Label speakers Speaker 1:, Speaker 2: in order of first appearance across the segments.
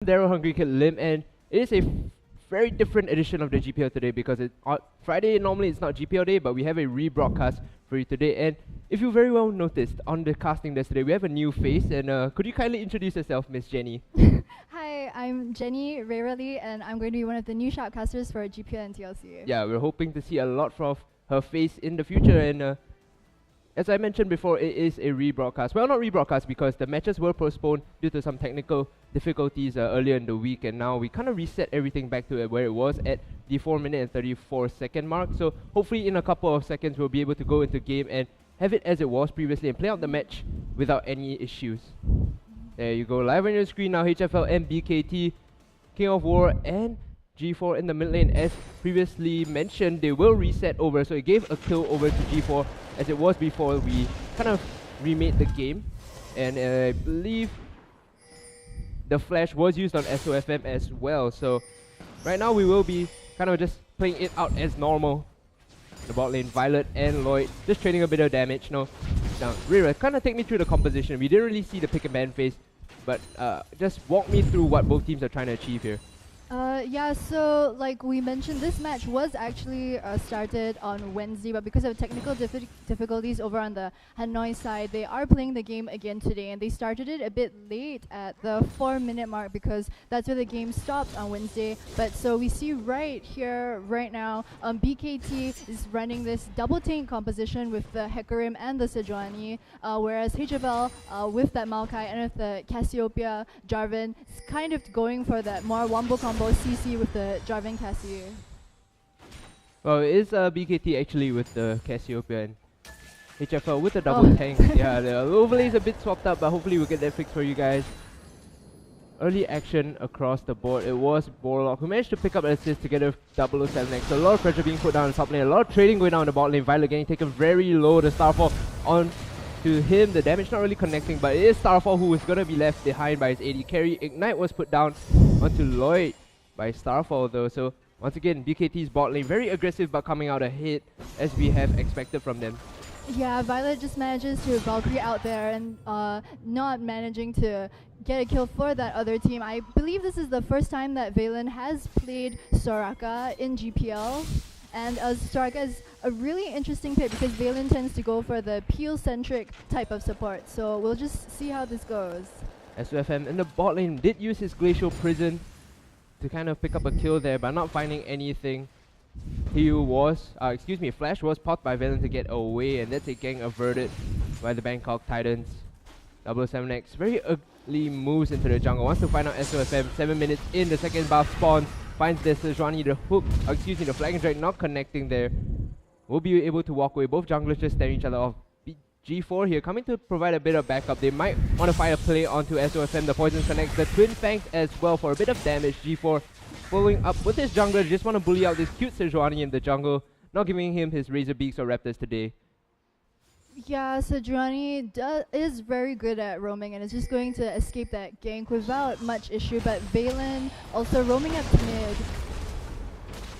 Speaker 1: Daryl Hungry Kid Lim, and it is a very different edition of the GPL today because on Friday normally it's not GPL day, but we have a rebroadcast for you today. And if you very well noticed on the casting desk today, we have a new face. And could you kindly introduce yourself, Miss Jenny?
Speaker 2: Hi, I'm Jenny Rarely, and I'm going to be one of the new shoutcasters for GPL and TLC.
Speaker 1: Yeah, we're hoping to see a lot from her face in the future. And as I mentioned before, it is a rebroadcast. Well, not rebroadcast because the matches were postponed due to some technical difficulties earlier in the week, and now we kind of reset everything back to where it was at the 4-minute and 34-second mark. So hopefully in a couple of seconds we'll be able to go into game and have it as it was previously and play out the match without any issues. There you go, live on your screen now, HFL and BKT, King of War and G4 in the mid lane. As previously mentioned, they will reset over, so it gave a kill over to G4 as it was before we kind of remade the game. And I believe the flash was used on SOFM as well, so right now we will be kind of just playing it out as normal. The bot lane, Violet and Lloyd just trading a bit of damage. Now Rira, kind of take me through the composition. We didn't really see the pick and ban phase, but just walk me through what both teams are trying to achieve here.
Speaker 2: Yeah, so like we mentioned, this match was actually started on Wednesday, but because of technical difficulties over on the Hanoi side, they are playing the game again today, and they started it a bit late at the 4-minute mark because that's where the game stopped on Wednesday. But so we see right here, right now, BKT is running this double tank composition with the Hecarim and the Sejuani, whereas HFL with that Maokai and with the Cassiopeia Jarvan is kind of going for that more wombo combo CC with the Jarvan Cassie.
Speaker 1: Well, it is BKT actually with the Cassiopeia and HFL with the double tank. Yeah, the overlay is a bit swapped up, but hopefully we'll get that fixed for you guys. Early action across the board. It was Borlock who managed to pick up an assist together with W3D1. So a lot of pressure being put down on the top lane, a lot of trading going on in the bot lane. Violet getting taken very low. The Starfall on to him. The damage not really connecting, but it is Starfall who is going to be left behind by his AD carry. Ignite was put down onto Lloyd by Starfall though. So once again, BKT's bot lane very aggressive but coming out ahead as we have expected from them.
Speaker 2: Yeah, Violet just manages to Valkyrie out there and not managing to get a kill for that other team. I believe this is the first time that Valen has played Soraka in GPL. And Soraka is a really interesting pick because Valen tends to go for the peel-centric type of support. So we'll just see how this goes.
Speaker 1: SOFM in the bot lane did use his Glacial Prison to kind of pick up a kill there, but not finding anything. Flash was popped by Valen to get away, and that's a gang averted by the Bangkok Titans. W3D1 very ugly moves into the jungle. Wants to find out SOFM. 7 minutes in, the second buff spawns. Finds the Sejuani, the hook, the flag and drag not connecting there. We'll be able to walk away. Both junglers just staring each other off. G4 here coming to provide a bit of backup. They might want to fire a play onto SOFM. The poison connects the Twin Fangs as well for a bit of damage. G4 following up with his jungler. Just want to bully out this cute Sejuani in the jungle. Not giving him his Razor Beaks or Raptors today.
Speaker 2: Yeah, Sejuani is very good at roaming and is just going to escape that gank without much issue. But Valen also roaming up to mid.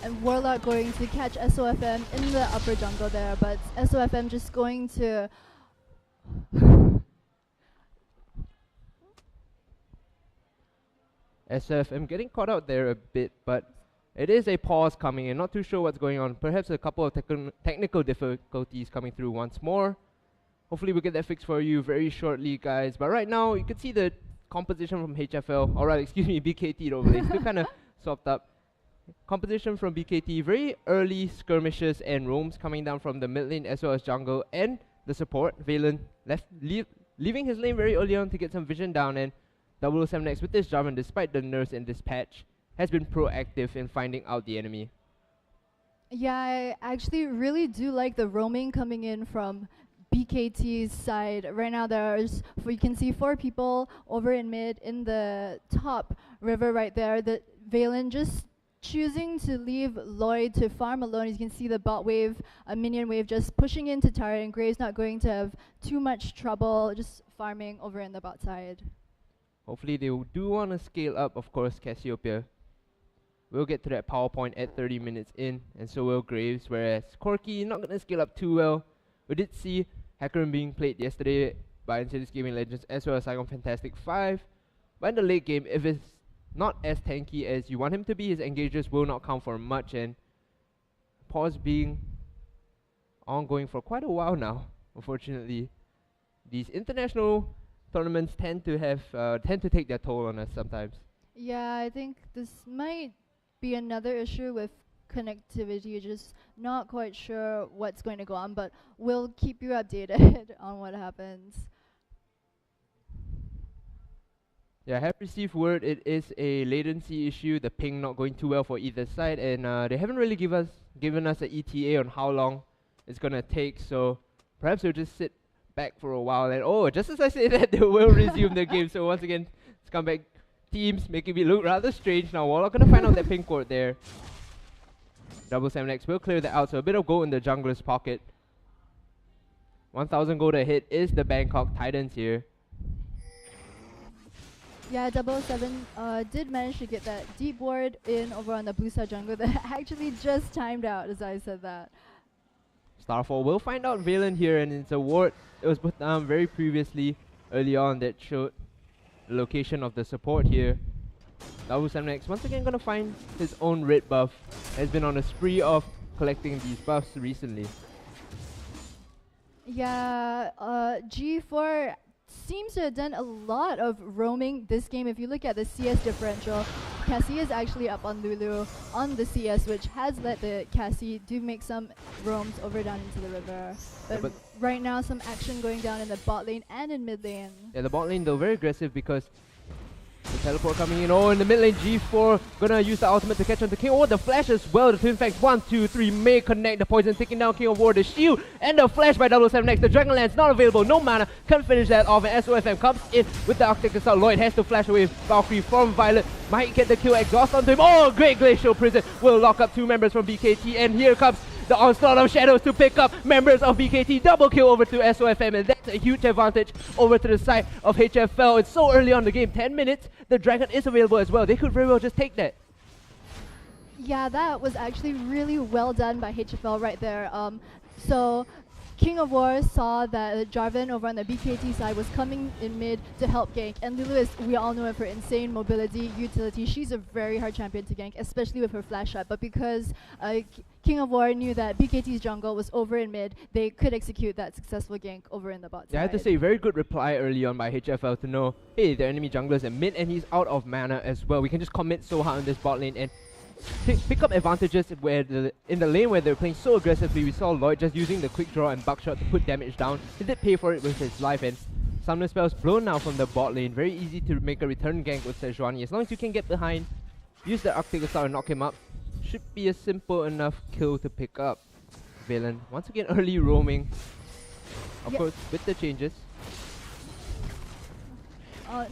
Speaker 2: And Warlock going to catch SOFM in the upper jungle there, but SOFM just going to
Speaker 1: SOFM getting caught out there a bit, but it is a pause coming in. Not too sure what's going on. Perhaps a couple of technical difficulties coming through once more. Hopefully we'll get that fixed for you very shortly, guys. But right now, you can see the composition from HFL. Alright, excuse me, BKT overlay. Still kind of swapped up. Composition from BKT, very early skirmishes and roams coming down from the mid lane as well as jungle and the support. Valen leaving his lane very early on to get some vision down, and W3D1 with this Jarvan, despite the nerfs in this patch, has been proactive in finding out the enemy.
Speaker 2: Yeah, I actually really do like the roaming coming in from BKT's side. Right now you can see 4 people over in mid in the top river right there. The Valen just choosing to leave Lloyd to farm alone. You can see the bot wave, a minion wave just pushing into Tara, and Graves not going to have too much trouble just farming over in the bot side.
Speaker 1: Hopefully they do want to scale up, of course, Cassiopeia. We'll get to that power point at 30 minutes in, and so will Graves, whereas Corki not going to scale up too well. We did see Hecarim being played yesterday by Insidious Gaming Legends as well as Saigon Fantastic 5. But in the late game, if it's not as tanky as you want him to be. His engages will not count for much, and pause being ongoing for quite a while now. Unfortunately, these international tournaments tend to take their toll on us sometimes.
Speaker 2: Yeah, I think this might be another issue with connectivity. Just not quite sure what's going to go on, but we'll keep you updated on what happens.
Speaker 1: Yeah, I have received word it is a latency issue, the ping not going too well for either side, and they haven't really given us an ETA on how long it's gonna take, so perhaps we'll just sit back for a while, and oh, just as I say that, they will resume the game. So once again, Scumbag teams making me look rather strange now. Warlock gonna find out that ping court there. Double 7X will clear that out, so a bit of gold in the jungler's pocket. 1,000 gold ahead is the Bangkok Titans here.
Speaker 2: Yeah, 007 did manage to get that deep ward in over on the blue side jungle that actually just timed out as I said that.
Speaker 1: Starfall will find out Valen here, and it's a ward that was put down very previously early on that showed the location of the support here. W7X once again gonna find his own red buff. Has been on a spree of collecting these buffs recently.
Speaker 2: Yeah, G4 seems to have done a lot of roaming this game. If you look at the CS differential, Cassie is actually up on Lulu on the CS, which has let the Cassie do make some roams over down into the river. But right now, some action going down in the bot lane and in mid lane.
Speaker 1: Yeah, the bot lane though very aggressive because the teleport coming in. Oh, in the mid lane, G4 gonna use the ultimate to catch on the King. Oh, the flash as well. The twin facts 1, 2, 3 may connect. The poison taking down King of War. The shield and the flash by W7X. The Dragonlance not available. No mana. Can't finish that off. And SOFM comes in with the Arctic Assault. Lloyd has to flash away with Valkyrie from Violet. Might get the kill. Exhaust onto him. Oh, great Glacial Prison will lock up 2 members from BKT. And here comes the onslaught of shadows to pick up members of BKT. Double kill over to SOFM, and that's a huge advantage over to the side of HFL. It's so early on the game, 10 minutes. The Dragon is available as well. They could very well just take that.
Speaker 2: Yeah, that was actually really well done by HFL right there. So King of War saw that Jarvan over on the BKT side was coming in mid to help gank, and Lulu is, we all know her for insane mobility, utility. She's a very hard champion to gank, especially with her flash shot, but because King of War knew that BKT's jungle was over in mid, they could execute that successful gank over in the bot side.
Speaker 1: Yeah, I have to say, very good reply early on by HFL to know, hey, the enemy jungler's in mid and he's out of mana as well. We can just commit so hard on this bot lane and pick up advantages where in the lane where they're playing so aggressively. We saw Lloyd just using the quick draw and buckshot to put damage down. He did pay for it with his life, and Summoner Spell's blown now from the bot lane. Very easy to make a return gank with Sejuani. As long as you can get behind, use the Arctic Assault and knock him up, should be a simple enough kill to pick up. Valen, once again early roaming. Of course, with the changes.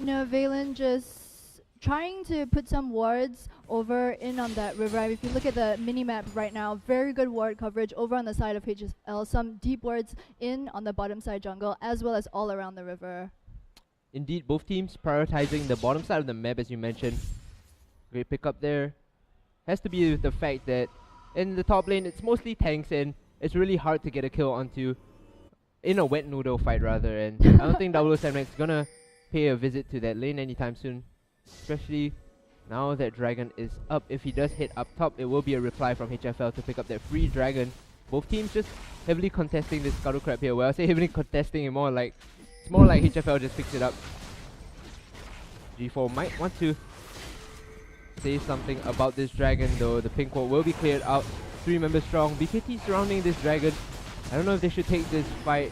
Speaker 2: No, Valen just trying to put some wards over in on that river. If you look at the mini-map right now, very good ward coverage over on the side of HFL. Some deep wards in on the bottom side jungle, as well as all around the river.
Speaker 1: Indeed, both teams prioritizing the bottom side of the map, as you mentioned. Great pickup there. Has to be with the fact that in the top lane, it's mostly tanks, and it's really hard to get a kill onto in a wet noodle fight, rather. And I don't think W7X is gonna pay a visit to that lane anytime soon. Especially now that Dragon is up. If he does hit up top, it will be a reply from HFL to pick up that free Dragon. Both teams just heavily contesting this Scuttle Crab here. Well, I say heavily contesting it more like, it's more like HFL just picks it up. G4 might want to say something about this Dragon though. The pink wall will be cleared out. 3 members strong. BKT surrounding this Dragon. I don't know if they should take this fight.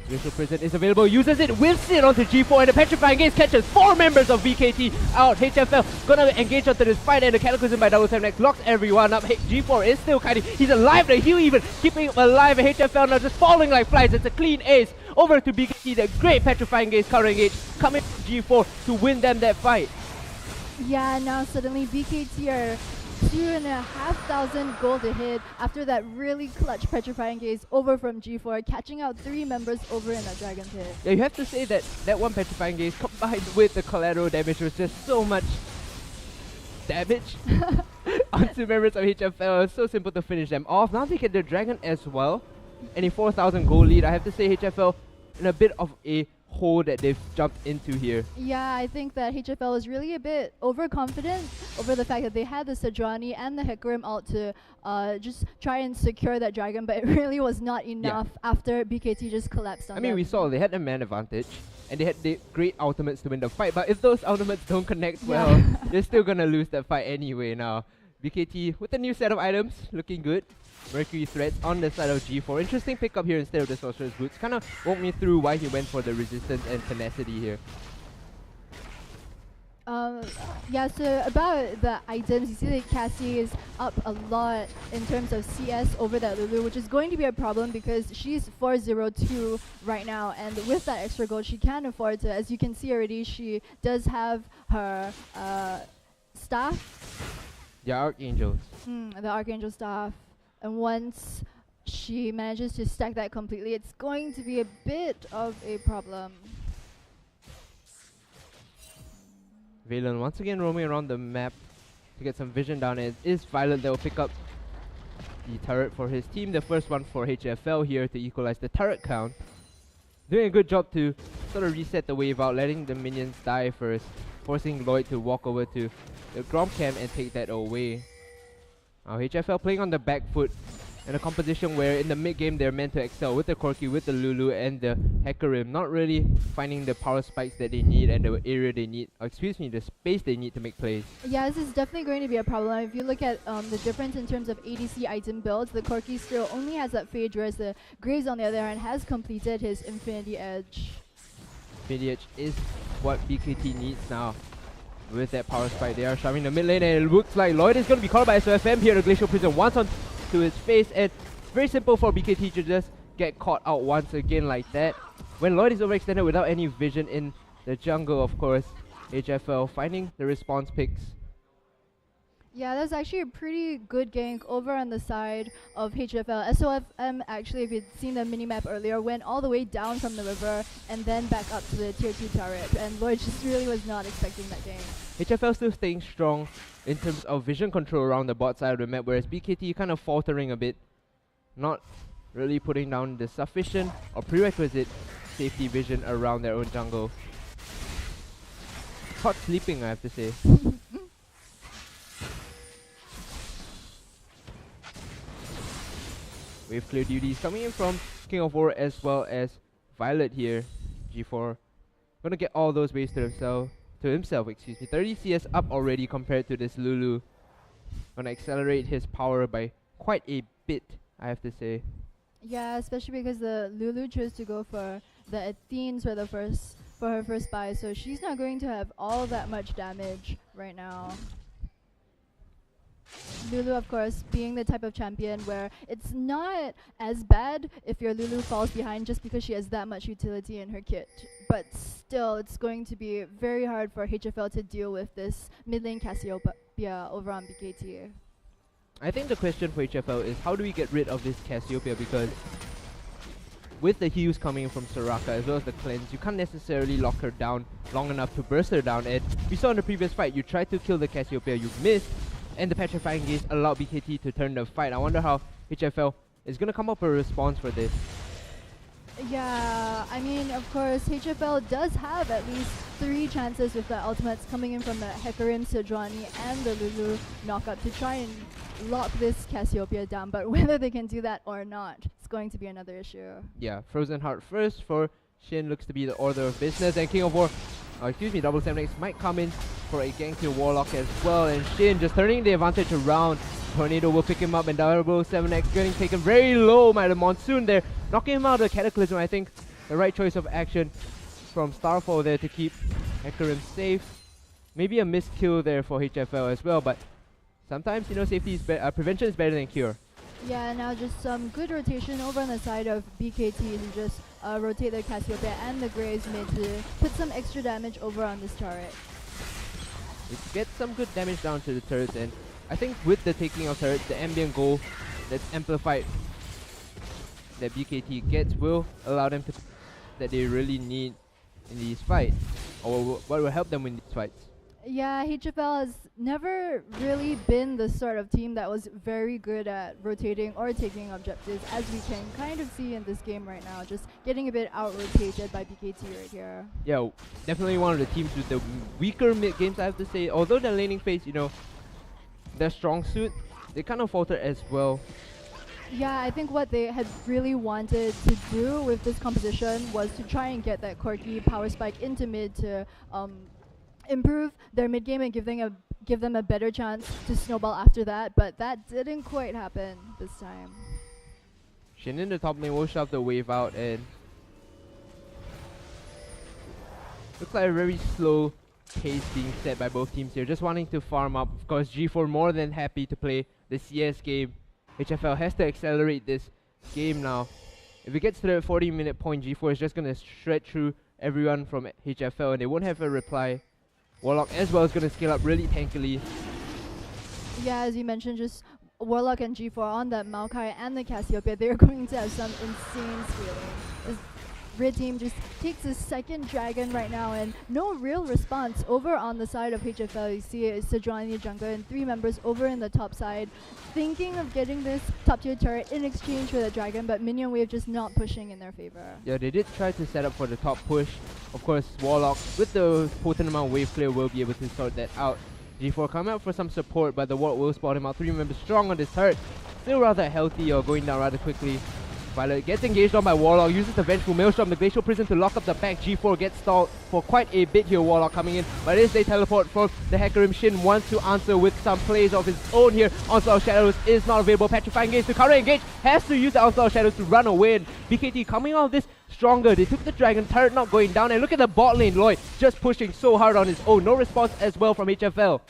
Speaker 1: Glacial Prison is available, uses it, whiffs it onto G4, and the Petrifying Gaze catches 4 members of BKT out. HFL gonna engage onto this fight, and the Cataclysm by W7X locks everyone up. G4 is still kiting, he's alive, the heal even keeping him alive, and HFL now just falling like flies. It's a clean ace over to BKT, the great Petrifying Gaze counter engage coming from G4 to win them that fight.
Speaker 2: Yeah, now suddenly BKT are 2,500 gold ahead after that really clutch Petrifying Gaze over from G4, catching out 3 members over in that Dragon Pit.
Speaker 1: Yeah, you have to say that that one Petrifying Gaze combined with the collateral damage was just so much damage onto members of HFL. It was so simple to finish them off. Now they get the Dragon as well, and a 4,000 gold lead. I have to say HFL in a bit of a hole that they've jumped into here.
Speaker 2: Yeah, I think that HFL was really a bit overconfident over the fact that they had the Sejuani and the Hecarim out to just try and secure that dragon, but it really was not enough after BKT just collapsed on
Speaker 1: I mean,
Speaker 2: them.
Speaker 1: we saw they had a man advantage, and they had the great ultimates to win the fight, but if those ultimates don't connect well, they're still gonna lose that fight anyway now. BKT with a new set of items, looking good. Mercury threats on the side of G4. Interesting pickup here instead of the Sorcerer's Boots. Kind of walk me through why he went for the resistance and tenacity here.
Speaker 2: Yeah, so about the items, you see that Cassie is up a lot in terms of CS over that Lulu, which is going to be a problem because she's 402 right now, and with that extra gold, she can afford to. As you can see already, she does have her staff.
Speaker 1: Yeah, Archangels.
Speaker 2: The Archangel staff. And once she manages to stack that completely, it's going to be a bit of a problem.
Speaker 1: Valen once again roaming around the map to get some vision down. It is Violet that will pick up the turret for his team. The first one for HFL here to equalize the turret count. Doing a good job to sort of reset the wave out, letting the minions die first, forcing Lloyd to walk over to the Grom camp and take that away. Now HFL playing on the back foot in a composition where in the mid game they're meant to excel with the Corki, with the Lulu and the Hecarim, not really finding the power spikes that they need and the area they need, the space they need to make plays.
Speaker 2: Yeah, this is definitely going to be a problem. If you look at the difference in terms of ADC item builds, the Corki still only has that Phage, whereas the Graves on the other hand has completed his Infinity Edge.
Speaker 1: Infinity Edge is what BKT needs now. With that power spike, they are shoving the mid lane, and it looks like Lloyd is going to be caught by SOFM here. The Glacial Prison once on to his face, and it's very simple for BKT to just get caught out once again like that. When Lloyd is overextended without any vision in the jungle, of course, HFL finding the response picks.
Speaker 2: Yeah, that's actually a pretty good gank over on the side of HFL. SOFM actually, if you'd seen the minimap earlier, went all the way down from the river and then back up to the tier 2 turret, and Lloyd just really was not expecting that gank.
Speaker 1: HFL still staying strong in terms of vision control around the bot side of the map, whereas BKT kind of faltering a bit, not really putting down the sufficient or prerequisite safety vision around their own jungle. Caught sleeping, I have to say. Wave clear duties coming in from King of War as well as Violet here. G4 gonna get all those waves to himself, excuse me. 30 CS up already compared to this Lulu. Gonna accelerate his power by quite a bit, I have to say.
Speaker 2: Yeah, especially because the Lulu chose to go for the Athenes for her first buy, so she's not going to have all that much damage right now. Lulu, of course, being the type of champion where it's not as bad if your Lulu falls behind just because she has that much utility in her kit. But still, it's going to be very hard for HFL to deal with this mid lane Cassiopeia over on BKT.
Speaker 1: I think the question for HFL is how do we get rid of this Cassiopeia, because with the heals coming from Soraka as well as the cleanse, you can't necessarily lock her down long enough to burst her down. And we saw in the previous fight, you tried to kill the Cassiopeia, you missed, and the Petrifying Gaze allowed BKT to turn the fight. I wonder how HFL is going to come up with a response for this.
Speaker 2: Yeah, I mean, of course, HFL does have at least 3 chances with the ultimates coming in from the Hecarim, Sejuani, and the Lulu knockup to try and lock this Cassiopeia down, but whether they can do that or not, it's going to be another issue.
Speaker 1: Yeah, Frozen Heart first for Shin looks to be the order of business, and King of War, Double 7X might come in for a gank to Warlock as well, and Shin just turning the advantage around. Tornado will pick him up, and Double 7X getting taken very low by the Monsoon there, knocking him out of the Cataclysm. I think the right choice of action from Starfall there to keep Hecarim safe. Maybe a missed kill there for HFL as well, but sometimes, you know, safety is prevention is better than cure.
Speaker 2: Yeah, now just some good rotation over on the side of BKT to just rotate the Cassiopeia and the Graves mid to put some extra damage over on this turret.
Speaker 1: It gets some good damage down to the turrets, and I think with the taking of turrets, the ambient goal that's amplified that BKT gets will allow them to that they really need in these fights, or what will help them win these fights.
Speaker 2: Yeah, HFL has never really been the sort of team that was very good at rotating or taking objectives, as we can kind of see in this game right now, just getting a bit out-rotated by BKT right here.
Speaker 1: Yeah, definitely one of the teams with the weaker mid games, I have to say. Although the laning phase, you know, their strong suit, they kind of falter as well.
Speaker 2: Yeah, I think what they had really wanted to do with this composition was to try and get that quirky power spike into mid to improve their mid game and give them a better chance to snowball after that, but that didn't quite happen this time.
Speaker 1: Shin in the top lane will shove the wave out, and looks like a very slow pace being set by both teams here, just wanting to farm up. Of course, G4 more than happy to play the CS game. HFL has to accelerate this game now. If it gets to the 40-minute point, G4 is just going to shred through everyone from HFL, and they won't have a reply. Warlock as well is going to scale up really tankily.
Speaker 2: Yeah, as you mentioned, just Warlock and G4 on that Maokai and the Cassiopeia, they're going to have some insane scaling. This Red team just takes a second dragon right now, and no real response over on the side of HFL. You see it's Sejuani Jungle and 3 members over in the top side, thinking of getting this top tier turret in exchange for the dragon, but minion wave just not pushing in their favor.
Speaker 1: Yeah, they did try to set up for the top push. Of course, Warlock with the potent amount of wave clear will be able to sort that out. G4 coming out for some support, but the Warlock will spot him out. 3 members strong on this turret, still rather healthy or going down rather quickly. Violet gets engaged on by Warlock, uses the Vengeful Maelstrom, the Glacial Prison to lock up the back. G4 gets stalled for quite a bit here, Warlock coming in. But as they teleport from the Hecarim, Shin wants to answer with some plays of his own here. Onslaught of Shadows is not available. Petrifying Gaze to counter engage, has to use the Onslaught of Shadows to run away. And BKT coming out of this stronger. They took the dragon, turret not going down. And look at the bot lane, Lloyd just pushing so hard on his own. No response as well from HFL.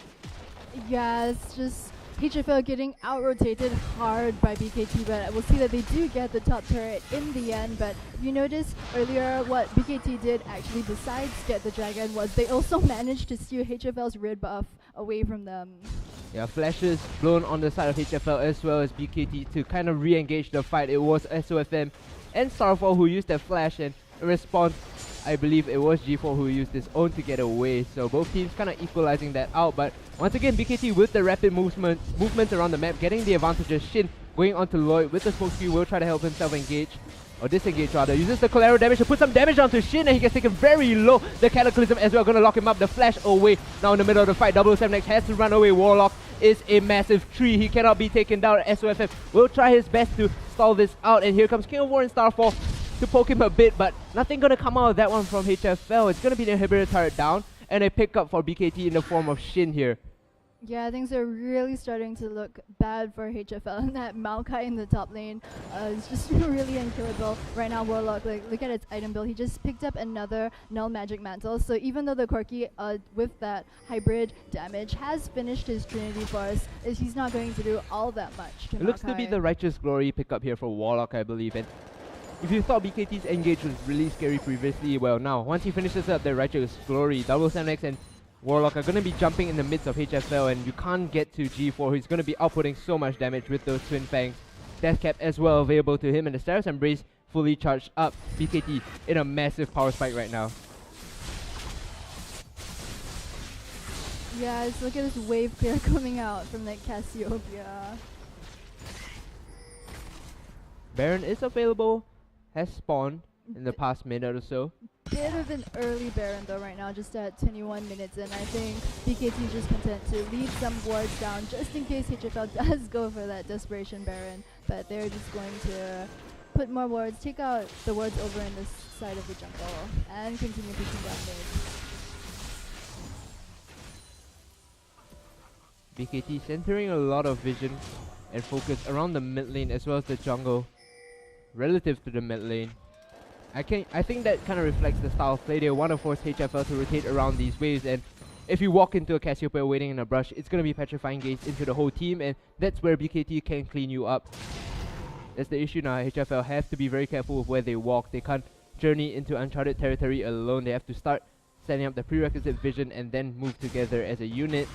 Speaker 2: Yeah, it's just HFL getting out-rotated hard by BKT, but we'll see that they do get the top turret in the end. But if you notice earlier, what BKT did actually besides get the dragon was they also managed to steal HFL's red buff away from them.
Speaker 1: Yeah, flashes blown on the side of HFL as well as BKT to kind of re-engage the fight. It was SOFM and Starfall who used their flash, and in response, I believe it was G4 who used his own to get away. So both teams kind of equalizing that out. But once again, BKT with the rapid movements around the map, getting the advantages. Shin going onto Lloyd with the smoke screen will try to help himself engage. Or disengage rather. Uses the collateral damage to put some damage onto Shin, and he gets taken very low. The Cataclysm as well, gonna lock him up. The flash away. Now in the middle of the fight, 007X has to run away. Warlock is a massive tree. He cannot be taken down. SOFF will try his best to stall this out. And here comes King of War and Starfall to poke him a bit, but nothing gonna come out of that one from HFL. It's gonna be the inhibitor turret down and a pickup for BKT in the form of Shin here.
Speaker 2: Yeah, things are really starting to look bad for HFL, and that Maokai in the top lane is just really unkillable right now. Warlock, like, look at its item build. He just picked up another Null Magic Mantle, so even though the Corki with that hybrid damage has finished his Trinity Force, he's not going to do all that much to
Speaker 1: It looks to be the Righteous Glory pickup here for Warlock, I believe. And if you thought BKT's engage was really scary previously, well now, once he finishes up the Righteous Glory, 007X and Warlock are going to be jumping in the midst of HFL, and you can't get to G4, who's going to be outputting so much damage with those Twin Fangs. Death Cap as well available to him, and the Staris Embrace fully charged up. BKT in a massive power spike right now.
Speaker 2: Yeah, look at this wave clear coming out from that Cassiopeia.
Speaker 1: Baron is available, has spawned in the past minute or so.
Speaker 2: Bit of an early Baron though right now, just at 21 minutes in. I think BKT is just content to leave some wards down just in case HFL does go for that Desperation Baron, but they're just going to put more wards, take out the wards over in this side of the jungle, and continue pushing down mid.
Speaker 1: BKT centering a lot of vision and focus around the mid lane as well as the jungle relative to the mid lane. I think that kind of reflects the style of play. They want to force HFL to rotate around these waves, and if you walk into a Cassiopeia waiting in a brush, it's going to be Petrifying Gaze into the whole team, and that's where BKT can clean you up. That's the issue now. HFL have to be very careful with where they walk. They can't journey into uncharted territory alone. They have to start setting up the prerequisite vision and then move together as a unit.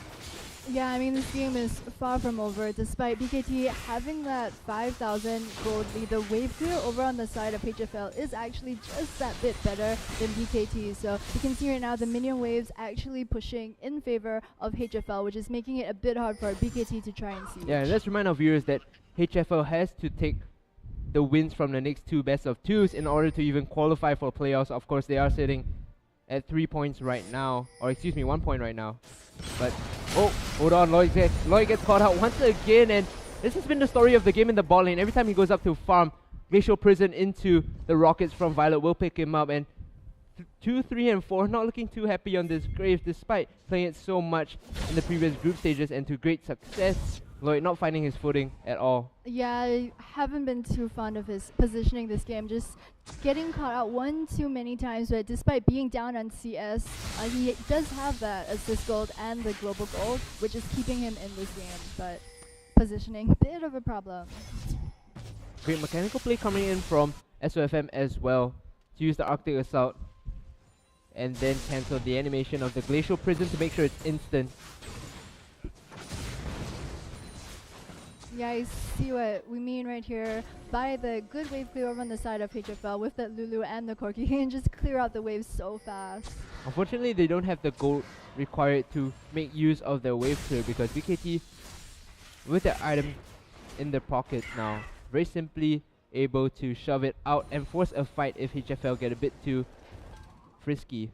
Speaker 2: Yeah, I mean, this game is far from over. Despite BKT having that 5,000 gold lead, the wave clear over on the side of HFL is actually just that bit better than BKT. So you can see right now the minion waves actually pushing in favor of HFL, which is making it a bit hard for BKT to try and siege.
Speaker 1: Yeah, and let's remind our viewers that HFL has to take the wins from the next two best of twos in order to even qualify for playoffs. Of course, they are sitting at 3 points right now, or excuse me, 1 point right now. But, oh, hold on, Lloyd gets caught out once again, and this has been the story of the game in the bot lane. Every time he goes up to farm, Glacial Prison into the rockets from Violet will pick him up, and 2, 3, and 4 not looking too happy on this Grave, despite playing it so much in the previous group stages and to great success. Lloyd not finding his footing at all.
Speaker 2: Yeah, I haven't been too fond of his positioning this game, just getting caught out one too many times, but despite being down on CS, he does have that assist gold and the global gold, which is keeping him in this game, but positioning, bit of a problem.
Speaker 1: Great mechanical play coming in from SOFM as well to use the Arctic Assault and then cancel the animation of the Glacial Prison to make sure it's instant.
Speaker 2: Yeah, I see what we mean right here. By the good wave clear over on the side of HFL with that Lulu and the Corki, he can just clear out the waves so fast.
Speaker 1: Unfortunately, they don't have the gold required to make use of their wave clear because BKT, with their item in their pockets now, very simply able to shove it out and force a fight if HFL get a bit too frisky.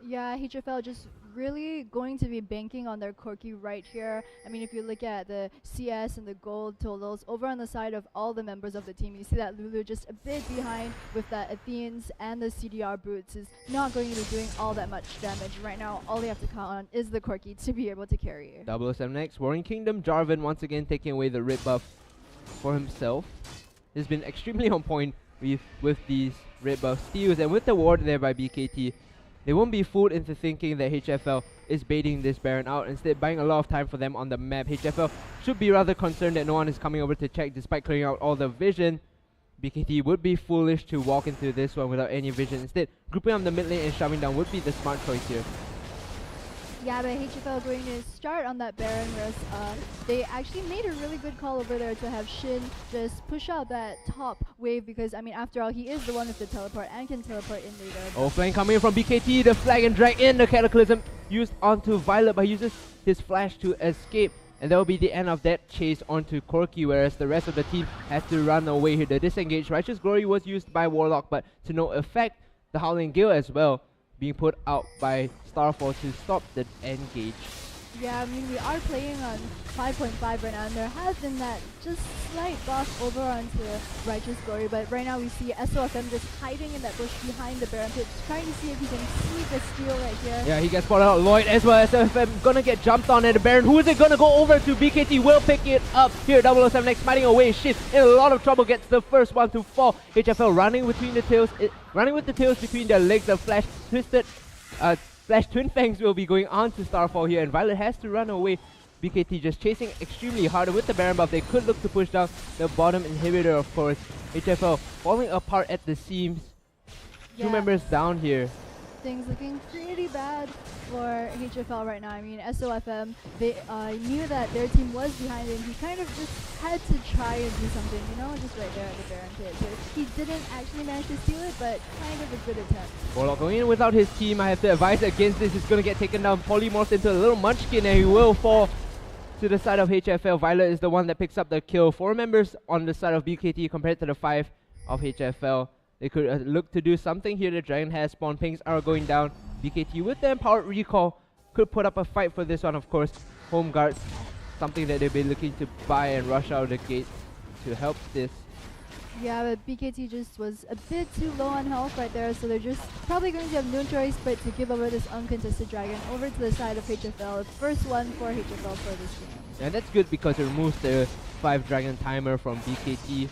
Speaker 2: Yeah, HFL just really going to be banking on their Corki right here. I mean, if you look at the CS and the gold totals over on the side of all the members of the team, you see that Lulu just a bit behind with the Athenes and the CDR boots is not going to be doing all that much damage. Right now, all they have to count on is the Corki to be able to carry.
Speaker 1: 007 next, Warring Kingdom, Jarvan once again taking away the red buff for himself. He's been extremely on point with these red buff steals, and with the ward there by BKT, they won't be fooled into thinking that HFL is baiting this Baron out, instead buying a lot of time for them on the map. HFL should be rather concerned that no one is coming over to check despite clearing out all the vision. BKT would be foolish to walk into this one without any vision. Instead, grouping up the mid lane and shoving down would be the smart choice here.
Speaker 2: Yeah, but HFL going to start on that Baron, whereas they actually made a really good call over there to have Shin just push out that top wave because, I mean, after all, he is the one with the teleport and can teleport in later.
Speaker 1: Oh, flank coming in from BKT, the flag and drag in, the Cataclysm used onto Violet, but he uses his flash to escape. And that will be the end of that chase onto Corki, whereas the rest of the team has to run away here. The disengage Righteous Glory was used by Warlock, but to no effect. The Howling Gale as well being put out by Starfall to stop the engage.
Speaker 2: Yeah, I mean, we are playing on 5.5 right now, and there has been that just slight buff over onto Righteous Glory, but right now we see SOFM just hiding in that bush behind the Baron pit, trying to see if he can sneak a steal right here.
Speaker 1: Yeah, he gets spotted out. Lloyd as well. SOFM gonna get jumped on at the Baron. Who is it gonna go over to? BKT will pick it up here. 007 next, smiting away. Shit, in a lot of trouble, gets the first one to fall. HFL running between the tails, running with the tails between their legs. The Flash twisted, Flash Twin Fangs will be going on to Starfall here, and Violet has to run away. BKT just chasing extremely hard with the Baron buff. They could look to push down the bottom inhibitor, of course. HFL falling apart at the seams.
Speaker 2: Yeah.
Speaker 1: Two members down here.
Speaker 2: Things looking pretty bad for HFL right now. I mean, SOFM, they knew that their team was behind him. He kind of just had to try and do something, you know, just right there at the Baron pit. So he didn't actually manage to steal it, but kind of a good attempt.
Speaker 1: Warlock going in without his team. I have to advise against this. He's going to get taken down, polymorphed into a little munchkin, and he will fall to the side of HFL. Violet is the one that picks up the kill. 4 members on the side of BKT compared to the 5 of HFL. They could look to do something here. The Dragon has spawned. Pings are going down. BKT with the empowered recall could put up a fight for this one, of course. Home guards, something that they've been looking to buy and rush out of the gate to help this.
Speaker 2: Yeah, but BKT just was a bit too low on health right there, so they're just probably going to have no choice but to give over this uncontested Dragon over to the side of HFL. First one for HFL for this game.
Speaker 1: And that's good because it removes the 5 Dragon timer from BKT.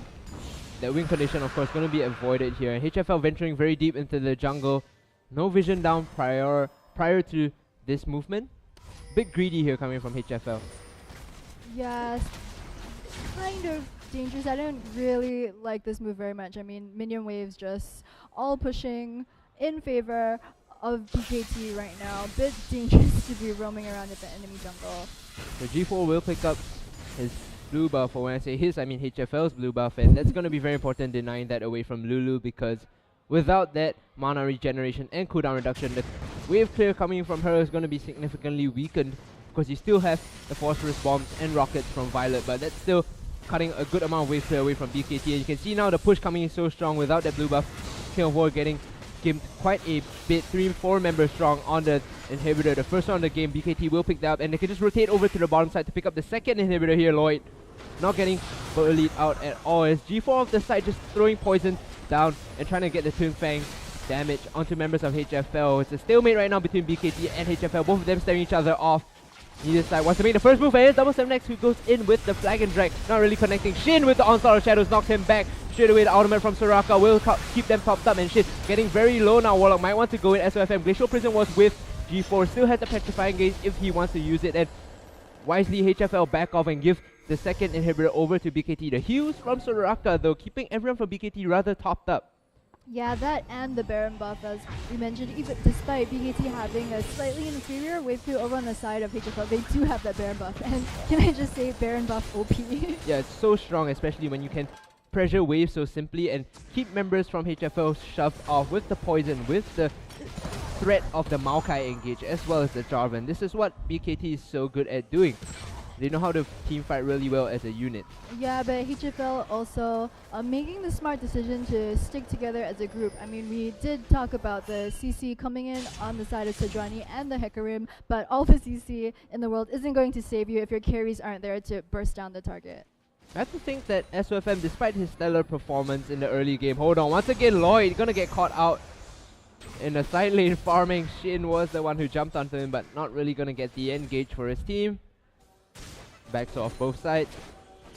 Speaker 1: That win condition, of course, going to be avoided here. And HFL venturing very deep into the jungle. No vision down prior to this movement. Bit greedy here coming from HFL.
Speaker 2: Yes, kind of dangerous. I don't really like this move very much. I mean, minion waves just all pushing in favor of BKT right now. A bit dangerous to be roaming around at the enemy jungle.
Speaker 1: So G4 will pick up his blue buff, or when I say his, I mean HFL's blue buff, and that's going to be very important denying that away from Lulu, because without that mana regeneration and cooldown reduction, the wave clear coming from her is going to be significantly weakened, because you still have the phosphorus bombs and rockets from Violet, but that's still cutting a good amount of wave clear away from BKT. And you can see now the push coming in so strong without that blue buff. King of War getting gimped quite a bit, 3-4 members strong on the inhibitor. The first one of the game, BKT will pick that up, and they can just rotate over to the bottom side to pick up the second inhibitor here, Lloyd. Not getting bullied out at all, as G4 off the side just throwing poison down and trying to get the Twin Fang damage onto members of HFL. It's a stalemate right now between BKT and HFL, both of them staring each other off. Neither side wants to make the first move, and here's W7X who goes in with the flag and drag, not really connecting. Shin with the onslaught of shadows knocks him back. Straight away the ultimate from Soraka will keep them topped up, and Shin getting very low now. Warlock might want to go in SOFM. Glacial Prison was with G4, still has the petrifying gaze if he wants to use it, and wisely HFL back off and give the second inhibitor over to BKT. The heals from Soraka though, keeping everyone from BKT rather topped up.
Speaker 2: Yeah, that and the Baron buff, as we mentioned, even despite BKT having a slightly inferior wave clear over on the side of HFL, they do have that Baron buff. And can I just say, Baron buff OP?
Speaker 1: Yeah, it's so strong, especially when you can pressure waves so simply and keep members from HFL shoved off with the poison, with the threat of the Maokai engage, as well as the Jarvan. This is what BKT is so good at doing. They know how to team fight really well as a unit.
Speaker 2: Yeah, but HFL also making the smart decision to stick together as a group. I mean, we did talk about the CC coming in on the side of Sejuani and the Hecarim, but all the CC in the world isn't going to save you if your carries aren't there to burst down the target.
Speaker 1: I have to think that SOFM, despite his stellar performance in the early game, hold on, once again Lloyd gonna get caught out in the side lane farming. Shin was the one who jumped onto him, but not really gonna get the engage for his team. Backs off both sides.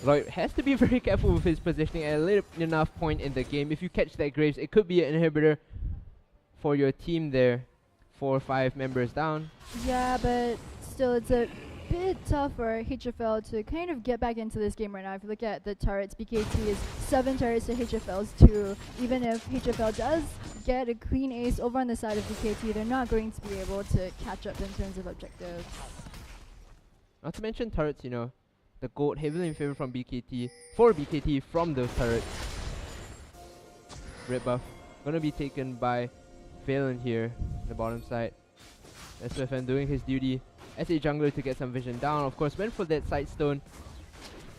Speaker 1: Lloyd has to be very careful with his positioning at a little enough point in the game. If you catch that Graves, it could be an inhibitor for your team there. 4 or 5 members down.
Speaker 2: Yeah, but still it's a bit tough for HFL to kind of get back into this game right now. If you look at the turrets, BKT is 7 turrets to HFL's 2. Even if HFL does get a clean ace over on the side of BKT, they're not going to be able to catch up in terms of objectives.
Speaker 1: Not to mention turrets, you know, the gold heavily in favor from BKT, for BKT from those turrets. Red buff gonna be taken by Valen here, the bottom side. SFN doing his duty as a jungler to get some vision down. Of course, went for that side stone,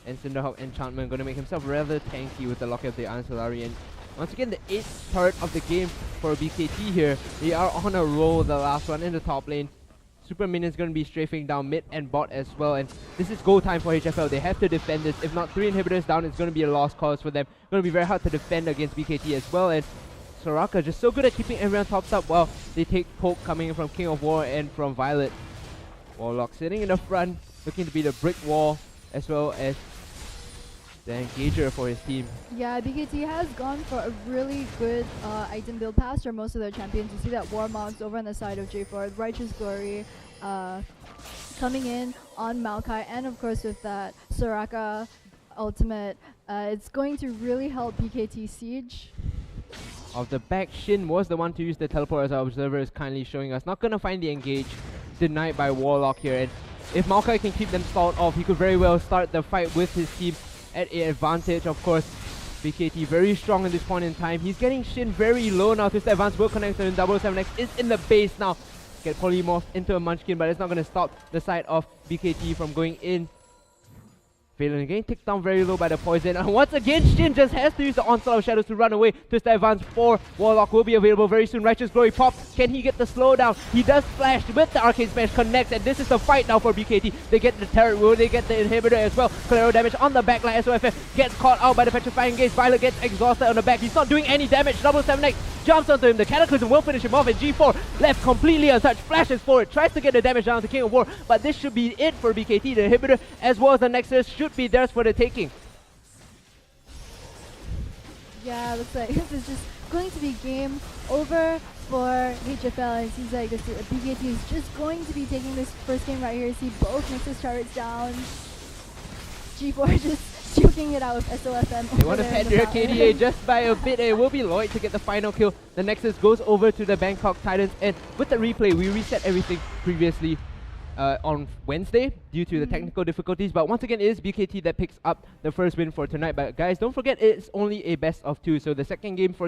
Speaker 1: and Cinderhawk enchantment gonna make himself rather tanky with the lock of the Ancillary. And once again, the 8th turret of the game for BKT here. They are on a roll, the last one in the top lane. Super Minion's going to be strafing down mid and bot as well, and this is go time for HFL. They have to defend this. If not, 3 inhibitors down, it's going to be a lost cause for them. Going to be very hard to defend against BKT as well, and Soraka just so good at keeping everyone topped up while they take poke coming in from King of War and from Violet. Warlock sitting in the front, looking to be the brick wall as well as the engager for his team.
Speaker 2: Yeah, BKT has gone for a really good item build past for most of their champions. You see that Warmogs over on the side of J4, Righteous Glory coming in on Maokai, and of course with that Soraka ultimate, it's going to really help BKT siege.
Speaker 1: Of the back, Shin was the one to use the teleport, as our observer is kindly showing us. Not gonna find the engage, denied by Warlock here, and if Maokai can keep them stalled off, he could very well start the fight with his team at an advantage. Of course, BKT very strong in this point in time. He's getting Shin very low now. Twist advance will connect, and W7X is in the base now. Get polymorphed into a Munchkin, but it's not going to stop the side of BKT from going in. Valen again ticked down very low by the poison, and once again Shin just has to use the onslaught of shadows to run away. Twist advance for Warlock will be available very soon. Righteous Glory pops. Can he get the slowdown? He does flash with the Arcane Smash, connects, and this is the fight now for BKT. They get the turret, will they get the inhibitor as well? Collateral damage on the backline. SOFF gets caught out by the petrifying gaze. Violet gets exhausted on the back. He's not doing any damage. W7X jumps onto him. The Cataclysm will finish him off, and G4 left completely untouched. Flashes forward, tries to get the damage down to King of War, but this should be it for BKT. The inhibitor as well as the Nexus should be theirs for the taking.
Speaker 2: Yeah, looks like this is just going to be game over for HFL. It seems like this BKT is just going to be taking this first game right here. See both Nexus turrets down. G4 just cooking it out with SOFM.
Speaker 1: They want to pet their KDA just by a bit. It will be Lloyd to get the final kill. The Nexus goes over to the Bangkok Titans, and with the replay, we reset everything previously on Wednesday due to the technical difficulties. But once again, it is BKT that picks up the first win for tonight. But guys, don't forget, it's only a best of 2. So the second game for